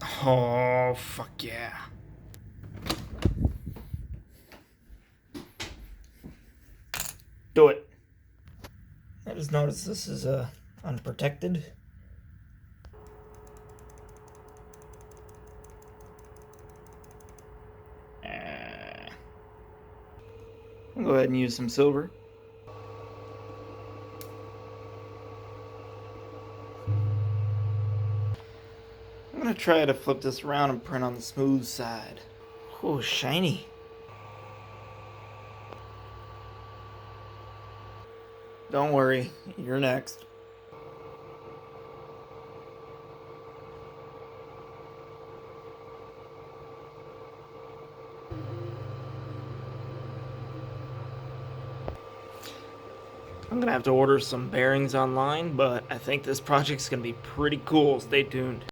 Oh, fuck yeah. Do it. I just noticed this is unprotected. I'll go ahead and use some silver. I'm gonna try to flip this around and print on the smooth side. Oh, shiny. Don't worry, you're next. I'm gonna have to order some bearings online, but I think this project's gonna be pretty cool. Stay tuned.